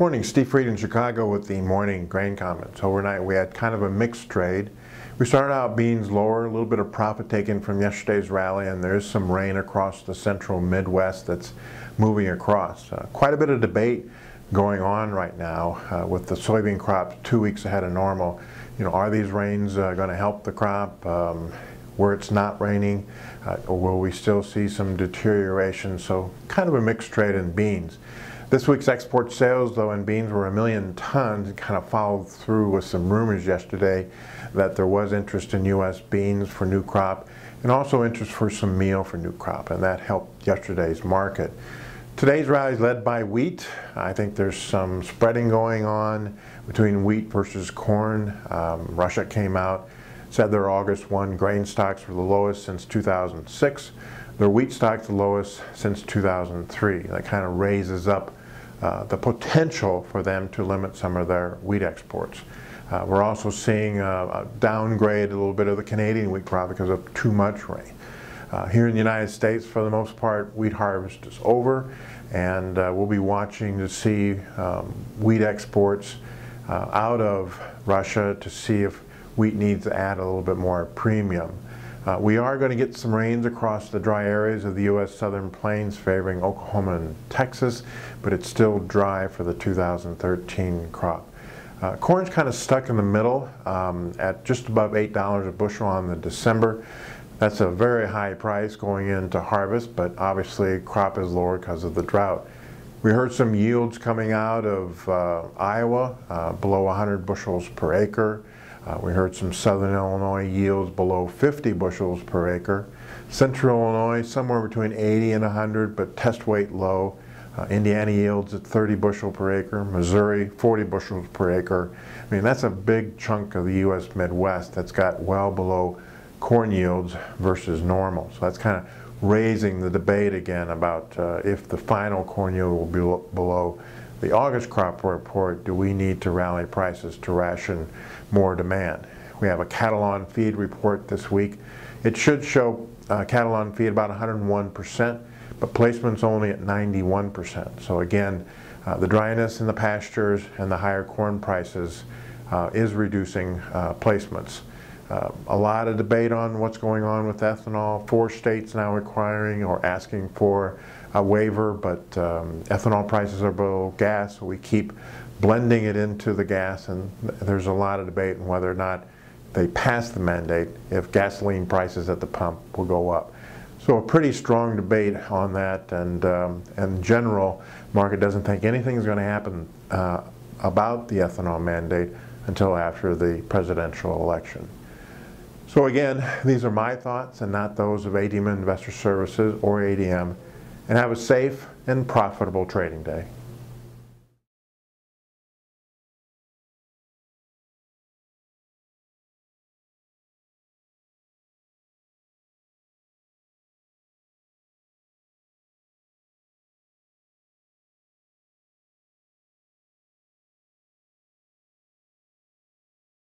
Morning, Steve Freed in Chicago with the morning grain comments. Overnight we had kind of a mixed trade. We started out beans lower, a little bit of profit taken from yesterday's rally, and there is some rain across the central Midwest that's moving across. Quite a bit of debate going on right now with the soybean crop 2 weeks ahead of normal. You know, are these rains going to help the crop where it's not raining, or will we still see some deterioration? So kind of a mixed trade in beans. This week's export sales, though, in beans were 1 million tons. It kind of followed through with some rumors yesterday that there was interest in U.S. beans for new crop and also interest for some meal for new crop, and that helped yesterday's market. Today's rally is led by wheat. I think there's some spreading going on between wheat versus corn. Russia came out, said their August 1 grain stocks were the lowest since 2006. Their wheat stocks the lowest since 2003. That kind of raises up the potential for them to limit some of their wheat exports. We're also seeing a downgrade a little bit of the Canadian wheat crop because of too much rain. Here in the United States, for the most part, wheat harvest is over, and we'll be watching to see wheat exports out of Russia to see if wheat needs to add a little bit more premium. We are going to get some rains across the dry areas of the U.S. Southern Plains favoring Oklahoma and Texas, but it's still dry for the 2013 crop. Corn's kind of stuck in the middle at just above $8 a bushel on the December. That's a very high price going into harvest, but obviously crop is lower because of the drought. We heard some yields coming out of Iowa below 100 bushels per acre. We heard some southern Illinois yields below 50 bushels per acre. Central Illinois somewhere between 80 and 100, but test weight low. Indiana yields at 30 bushel per acre. Missouri 40 bushels per acre. I mean, that's a big chunk of the U.S. Midwest that's got well below corn yields versus normal. So that's kind of raising the debate again about if the final corn yield will be below the August crop report. Do we need to rally prices to ration more demand? We have a cattle on feed report this week. It should show cattle on feed about 101%, but placement's only at 91%. So again, the dryness in the pastures and the higher corn prices is reducing placements. A lot of debate on what's going on with ethanol. 4 states now requiring or asking for a waiver, but ethanol prices are below gas, so we keep blending it into the gas, and there's a lot of debate on whether or not they pass the mandate if gasoline prices at the pump will go up. So a pretty strong debate on that, and in general, market doesn't think anything is going to happen about the ethanol mandate until after the presidential election. So again, these are my thoughts and not those of ADM Investor Services or ADM, and have a safe and profitable trading day.